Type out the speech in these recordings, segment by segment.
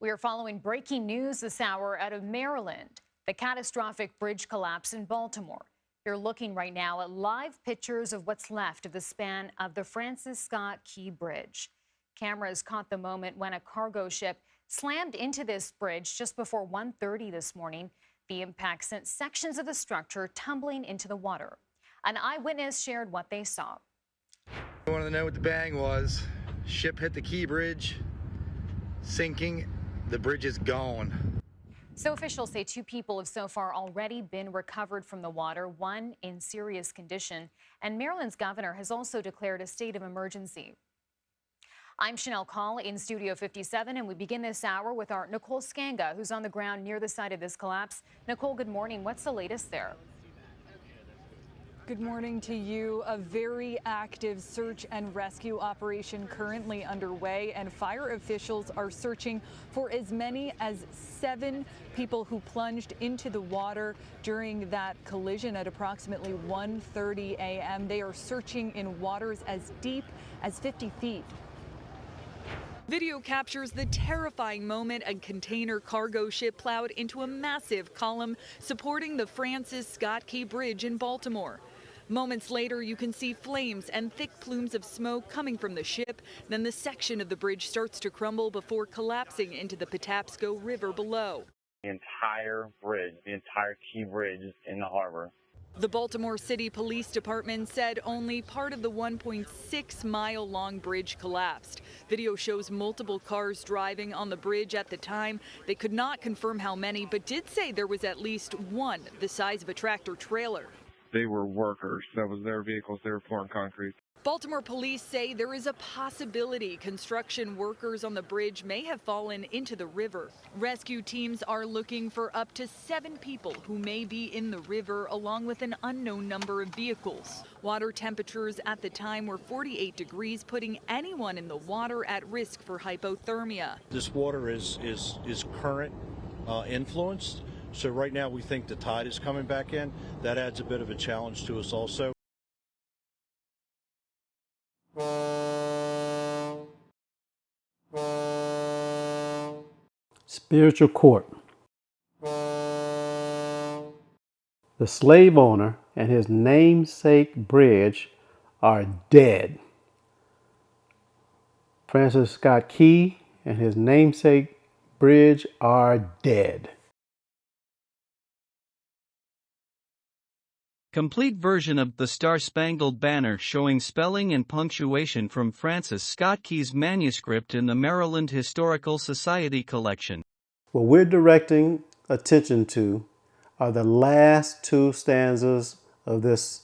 We are following breaking news this hour out of Maryland, the catastrophic bridge collapse in Baltimore. You're looking right now at live pictures of what's left of the span of the Francis Scott Key Bridge. Cameras caught the moment when a cargo ship slammed into this bridge just before 1:30 this morning. The impact sent sections of the structure tumbling into the water. An eyewitness shared what they saw. I wanted to know what the bang was. Ship hit the Key Bridge, sinking. The bridge is gone. So officials say 2 people have so far already been recovered from the water, 1 in serious condition. And Maryland's governor has also declared a state of emergency. I'm Chanel Call in Studio 57, and we begin this hour with our Nicole Skanga, who's on the ground near the site of this collapse. Nicole, good morning. What's the latest there? Good morning to you. A very active search and rescue operation currently underway, and fire officials are searching for as many as 7 people who plunged into the water during that collision at approximately 1:30 a.m. They are searching in waters as deep as 50 feet. Video captures the terrifying moment a container cargo ship plowed into a massive column supporting the Francis Scott Key Bridge in Baltimore. Moments later, you can see flames and thick plumes of smoke coming from the ship. Then the section of the bridge starts to crumble before collapsing into the Patapsco River below. The entire bridge, the entire Key Bridge is in the harbor. The Baltimore City Police Department said only part of the 1.6-mile-long bridge collapsed. Video shows multiple cars driving on the bridge at the time. They could not confirm how many, but did say there was at least one the size of a tractor trailer. They were workers. That was their vehicles. They were pouring concrete. Baltimore police say there is a possibility construction workers on the bridge may have fallen into the river. Rescue teams are looking for up to 7 people who may be in the river, along with an unknown number of vehicles. Water temperatures at the time were 48 degrees, putting anyone in the water at risk for hypothermia. This water is current influenced. So right now we think the tide is coming back in. That adds a bit of a challenge to us also. Spiritual court. The slave owner and his namesake bridge are dead. Francis Scott Key and his namesake bridge are dead. Complete version of the Star-Spangled Banner showing spelling and punctuation from Francis Scott Key's manuscript in the Maryland Historical Society collection. What we're directing attention to are the last 2 stanzas of this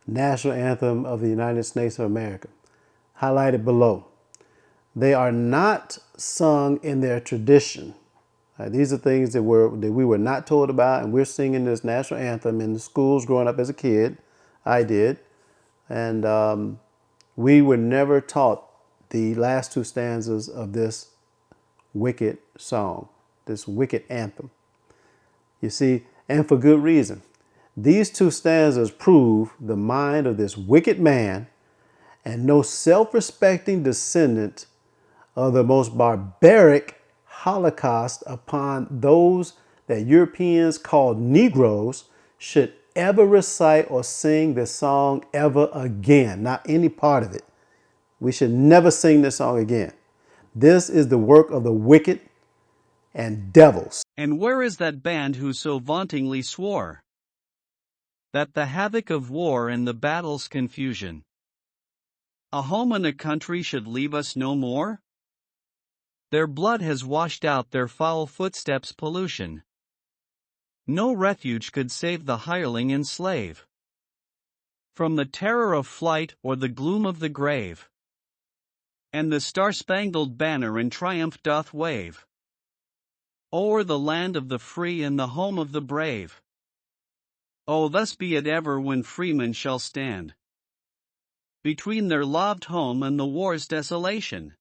national anthem of the United States of America, highlighted below. They are not sung in their tradition. These are things that we were not told about, and we're singing this national anthem in the schools growing up as a kid. I did. And we were never taught the last 2 stanzas of this wicked song, this wicked anthem. You see, and for good reason. These 2 stanzas prove the mind of this wicked man and no self-respecting descendant of the most barbaric Holocaust upon those that Europeans called Negroes should ever recite or sing this song ever again. Not any part of it. We should never sing this song again. This is the work of the wicked and devils. And where is that band who so vauntingly swore that the havoc of war and the battle's confusion, a home and a country should leave us no more? Their blood has washed out their foul footsteps' pollution. No refuge could save the hireling and slave from the terror of flight or the gloom of the grave. And the star-spangled banner in triumph doth wave o'er the land of the free and the home of the brave. Oh, thus be it ever when freemen shall stand between their loved home and the war's desolation.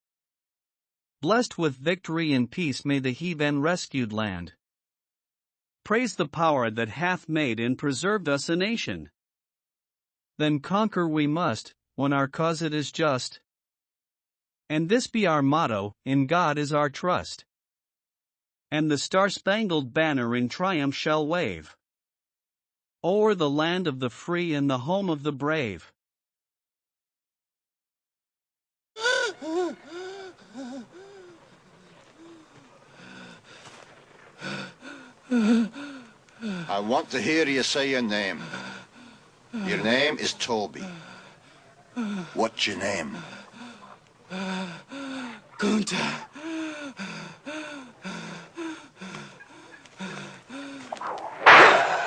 Blessed with victory and peace may the heathen rescued land praise the power that hath made and preserved us a nation. Then conquer we must, when our cause it is just. And this be our motto, in God is our trust. and the star-spangled banner in triumph shall wave o'er the land of the free and the home of the brave. I want to hear you say your name. Your name is Toby. What's your name? Gunther.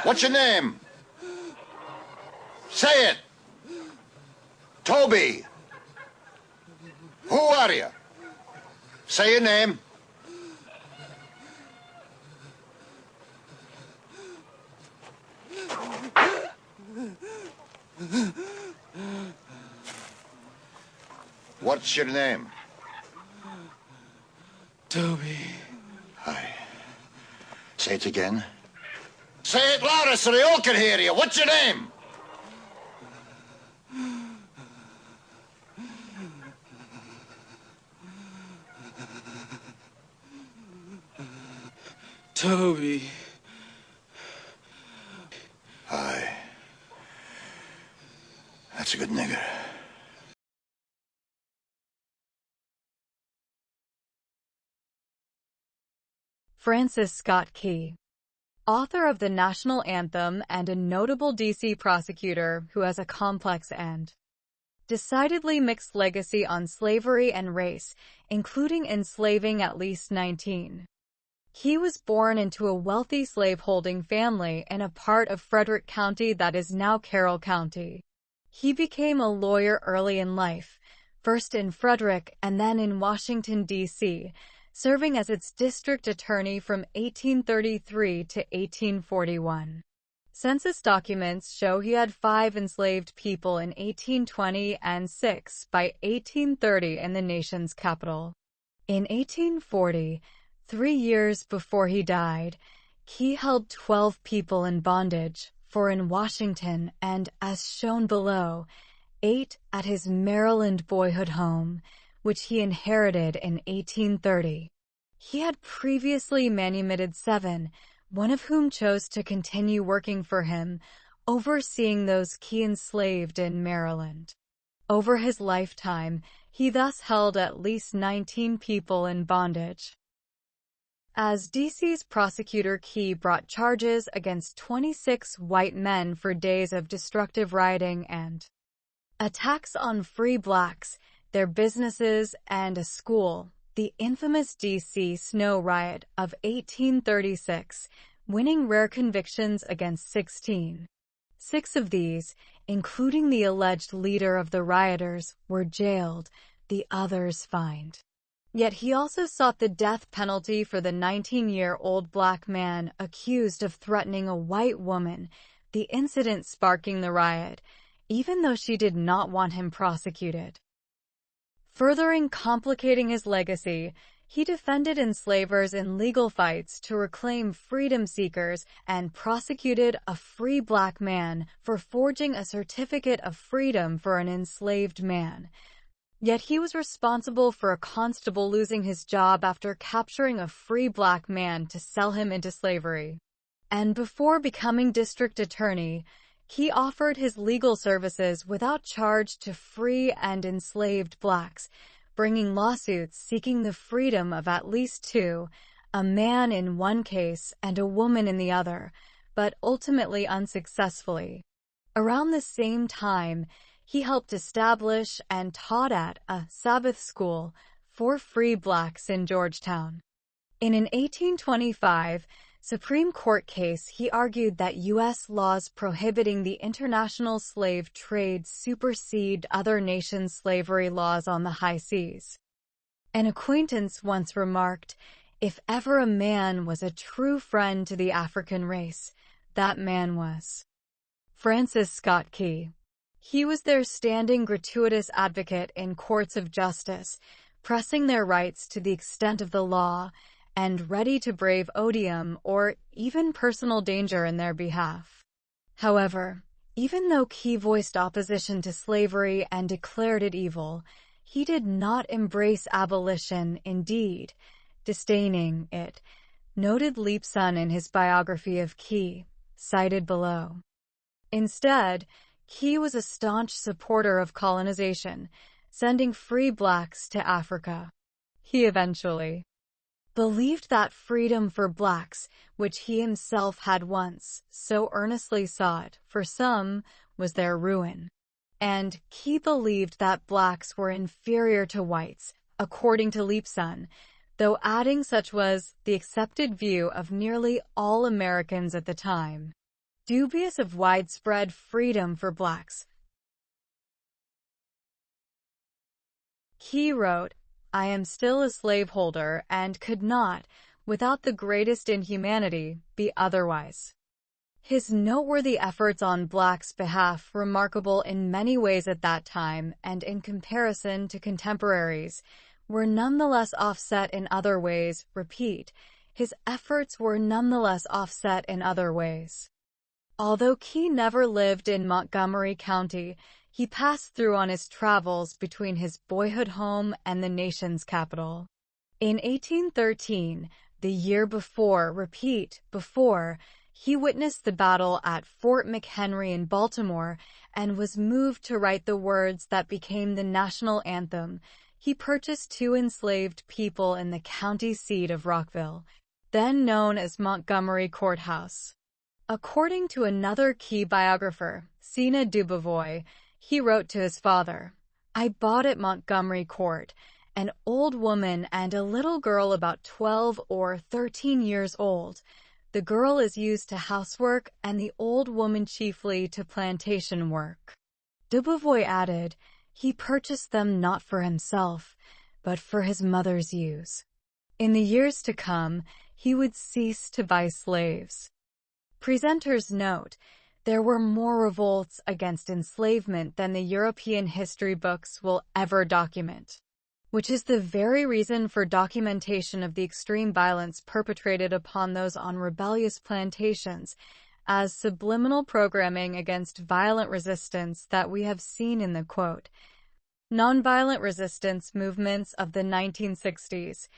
What's your name? Say it. Toby. Who are you? Say your name. What's your name? Toby. Aye. Say it again. Say it louder so they all can hear you. What's your name? Toby. Aye. That's a good nigger. Francis Scott Key, author of the national anthem and a notable D.C. prosecutor who has a complex end. Decidedly mixed legacy on slavery and race, including enslaving at least 19. He was born into a wealthy slaveholding family in a part of Frederick County that is now Carroll County. He became a lawyer early in life, first in Frederick and then in Washington, D.C., serving as its district attorney from 1833 to 1841. Census documents show he had 5 enslaved people in 1820 and 6 by 1830 in the nation's capital. In 1840, 3 years before he died, Key held 12 people in bondage, 4 in Washington and, as shown below, 8 at his Maryland boyhood home, which he inherited in 1830. He had previously manumitted 7, one of whom chose to continue working for him, overseeing those Key enslaved in Maryland. Over his lifetime, he thus held at least 19 people in bondage. As D.C.'s prosecutor, Key brought charges against 26 white men for days of destructive rioting and attacks on free blacks, their businesses, and a school, the infamous D.C. Snow Riot of 1836, winning rare convictions against 16. 6 of these, including the alleged leader of the rioters, were jailed, the others fined. Yet he also sought the death penalty for the 19-year-old black man accused of threatening a white woman, the incident sparking the riot, even though she did not want him prosecuted. Furthering complicating his legacy, he defended enslavers in legal fights to reclaim freedom seekers and prosecuted a free black man for forging a certificate of freedom for an enslaved man. Yet he was responsible for a constable losing his job after capturing a free black man to sell him into slavery. And before becoming district attorney, he offered his legal services without charge to free and enslaved blacks, bringing lawsuits seeking the freedom of at least 2, a man in one case and a woman in the other, but ultimately unsuccessfully. Around the same time, he helped establish and taught at a Sabbath school for free blacks in Georgetown. In an 1825 Supreme Court case, he argued that U.S. laws prohibiting the international slave trade supersede other nations' slavery laws on the high seas. An acquaintance once remarked, "If ever a man was a true friend to the African race, that man was Francis Scott Key." He was their standing gratuitous advocate in courts of justice, pressing their rights to the extent of the law, and ready to brave odium or even personal danger in their behalf. However, even though Key voiced opposition to slavery and declared it evil, he did not embrace abolition, indeed, disdaining it. noted Leapson in his biography of Key, cited below. Instead, Key was a staunch supporter of colonization, sending free blacks to Africa. He eventually believed that freedom for blacks, which he himself had once so earnestly sought, for some, was their ruin. And Key believed that blacks were inferior to whites, according to Leapson, though adding such was the accepted view of nearly all Americans at the time. Dubious of widespread freedom for blacks, Key wrote, "I am still a slaveholder and could not, without the greatest inhumanity, be otherwise." His noteworthy efforts on blacks' behalf, remarkable in many ways at that time and in comparison to contemporaries, were nonetheless offset in other ways. His efforts were nonetheless offset in other ways. Although Key never lived in Montgomery County, he passed through on his travels between his boyhood home and the nation's capital. In 1813, the year before, he witnessed the battle at Fort McHenry in Baltimore and was moved to write the words that became the national anthem. He purchased 2 enslaved people in the county seat of Rockville, then known as Montgomery Courthouse. According to another Key biographer, Sina Dubovoy, he wrote to his father, "I bought at Montgomery Court an old woman and a little girl about 12 or 13 years old. The girl is used to housework and the old woman chiefly to plantation work." Dubovoy added, he purchased them not for himself, but for his mother's use. In the years to come, he would cease to buy slaves. Presenters note, there were more revolts against enslavement than the European history books will ever document, which is the very reason for documentation of the extreme violence perpetrated upon those on rebellious plantations, as subliminal programming against violent resistance that we have seen in the quote, nonviolent resistance movements of the 1960s.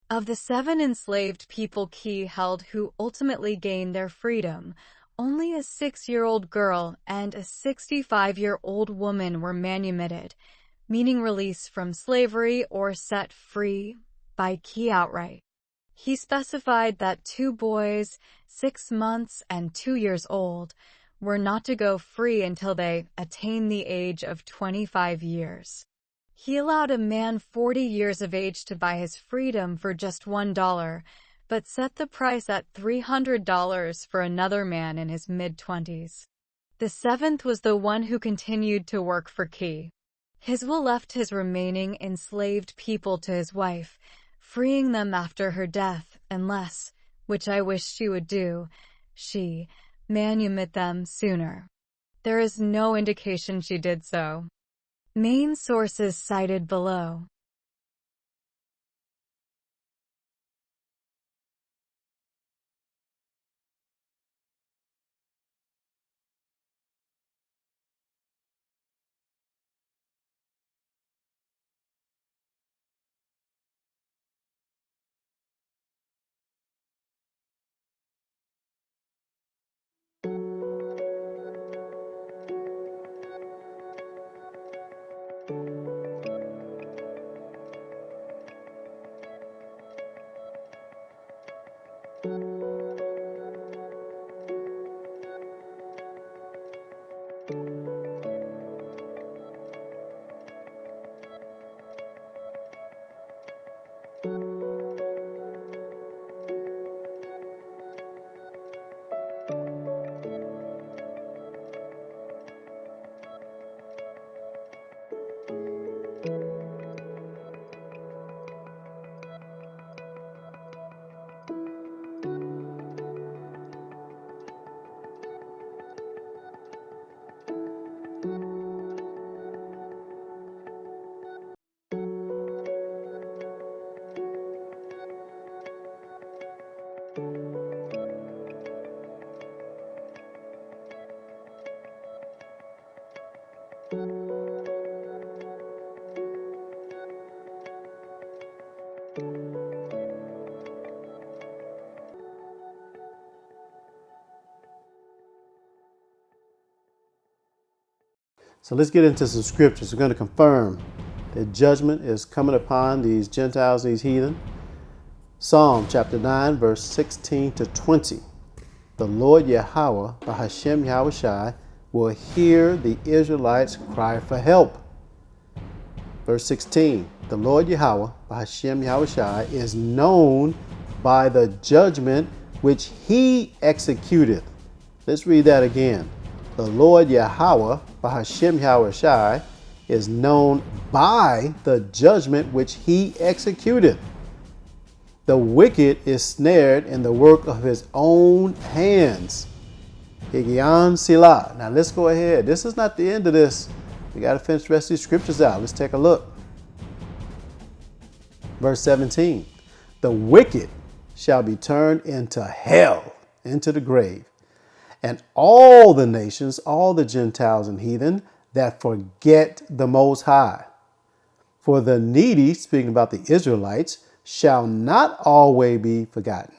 Of the 7 enslaved people Key held who ultimately gained their freedom, only a 6-year-old girl and a 65-year-old woman were manumitted, meaning release from slavery or set free by Key outright. He specified that 2 boys, 6 months and 2 years old, were not to go free until they attained the age of 25 years. He allowed a man 40 years of age to buy his freedom for just $1, but set the price at $300 for another man in his mid-20s. The 7th was the one who continued to work for Key. His will left his remaining enslaved people to his wife, freeing them after her death, unless, which I wish she would do, she manumit them sooner. There is no indication she did so. Main sources cited below. So let's get into some scriptures. We're going to confirm that judgment is coming upon these Gentiles, these heathen. Psalm chapter 9, verse 16 to 20. The Lord Yahweh, Bahashem Yahushai, will hear the Israelites cry for help. Verse 16. The Lord Yahweh, Bahashem Yahushai, is known by the judgment which he executeth. Let's read that again. The Lord Yahweh, Bahashem Yahushai, is known by the judgment which he executeth. The wicked is snared in the work of his own hands. Higian Silah. Now let's go ahead. This is not the end of this. We got to finish the rest of these scriptures out. Let's take a look. Verse 17. The wicked shall be turned into hell, into the grave. And all the nations, all the Gentiles and heathen that forget the Most High. For the needy, speaking about the Israelites, shall not always be forgotten.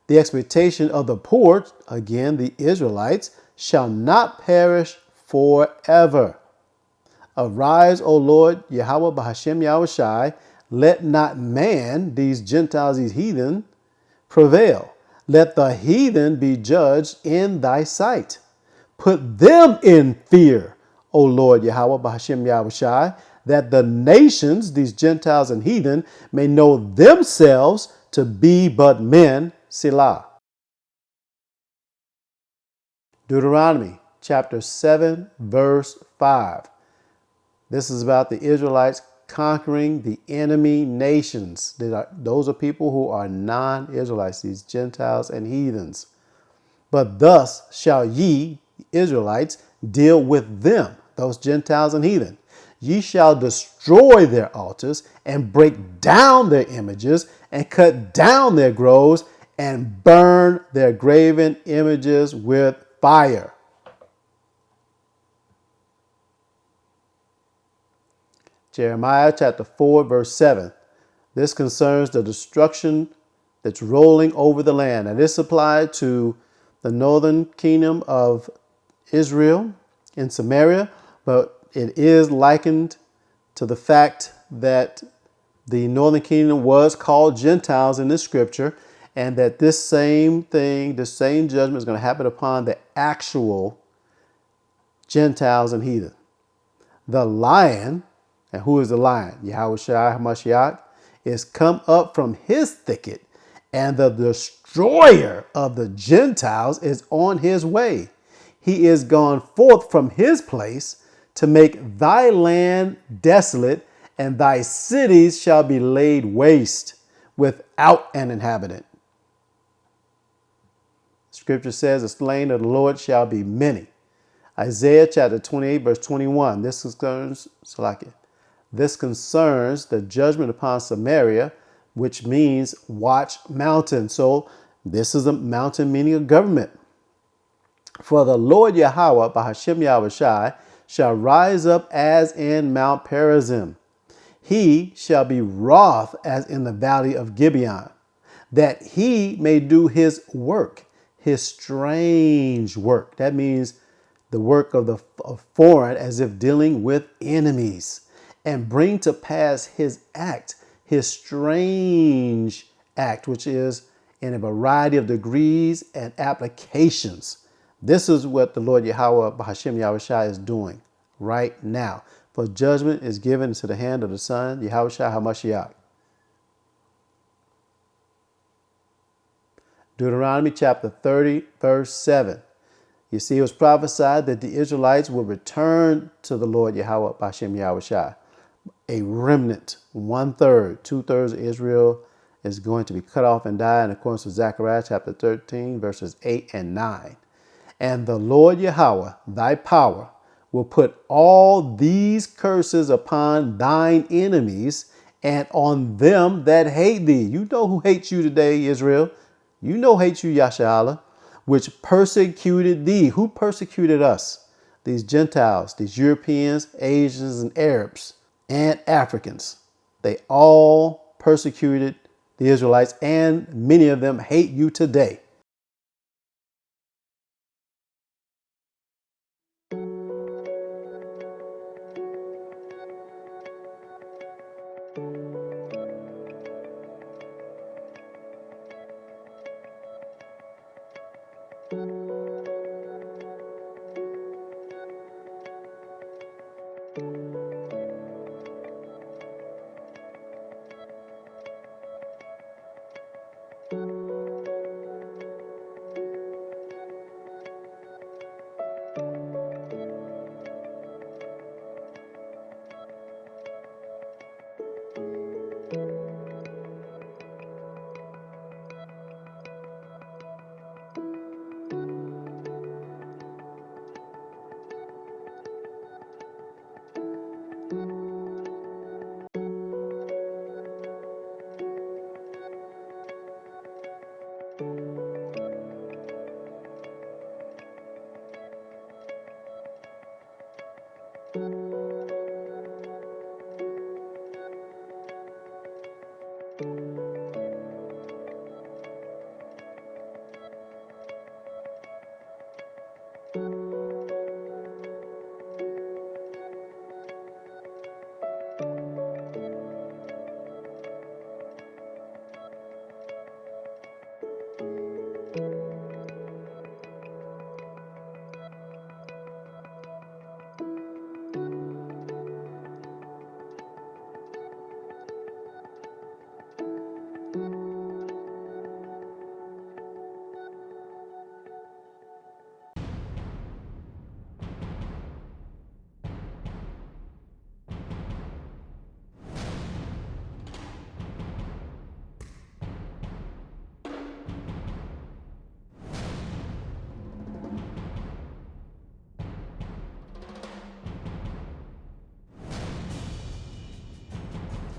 The expectation of the poor, again the Israelites, shall not perish forever. Arise, O Lord, Yahweh Bahashem Yahushai, let not man, these Gentiles, these heathen, prevail. Let the heathen be judged in thy sight. Put them in fear, O Lord Yahweh Bahashem Yahushai, that the nations, these Gentiles and heathen, may know themselves to be but men. Selah. Deuteronomy chapter 7, verse 5. This is about the Israelites conquering the enemy nations. Those are people who are non-Israelites, these Gentiles and heathens. But thus shall ye, Israelites, deal with them, those Gentiles and heathen. Ye shall destroy their altars and break down their images and cut down their groves and burn their graven images with fire. Jeremiah chapter 4, verse 7. This concerns the destruction that's rolling over the land. And this applied to the northern kingdom of Israel in Samaria, but it is likened to the fact that the northern kingdom was called Gentiles in this scripture, and that this same thing, this same judgment is going to happen upon the actual Gentiles and heathen. The lion, and who is the lion? Yahushua HaMashiach, is come up from his thicket, and the destroyer of the Gentiles is on his way. He is gone forth from his place to make thy land desolate, and thy cities shall be laid waste without an inhabitant. Scripture says the slain of the Lord shall be many. Isaiah chapter 28, verse 21. This concerns the judgment upon Samaria, which means watch mountain. So this is a mountain, meaning a government. For the Lord Yahweh, Bahashem Yahushai, shall rise up as in Mount Perazim. He shall be wroth as in the valley of Gibeon, that he may do his work, his strange work. That means the work of foreign, as if dealing with enemies, and bring to pass his act, his strange act, which is in a variety of degrees and applications. This is what the Lord Yahweh, Bahashem Yahushai, is doing right now. For judgment is given into the hand of the Son, Yahushua HaMashiach. Deuteronomy chapter 30, verse 7. You see, it was prophesied that the Israelites will return to the Lord Yahweh, Bahashem Yahushai. A remnant, 1/3, 2/3 of Israel is going to be cut off and die, in accordance with Zechariah chapter 13, verses 8 and 9. And the Lord Yahweh, thy power, will put all these curses upon thine enemies and on them that hate thee. You know who hates you today, Israel. You know who hates you, Yashala, which persecuted thee. Who persecuted us? These Gentiles, these Europeans, Asians, and Arabs, and Africans. They all persecuted the Israelites, and many of them hate you today.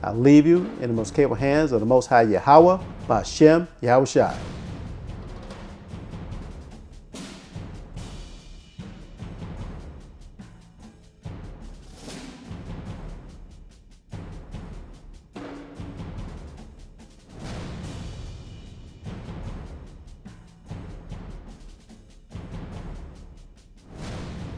I leave you in the most capable hands of the Most High Yahweh, Ba'Shem Yahushai.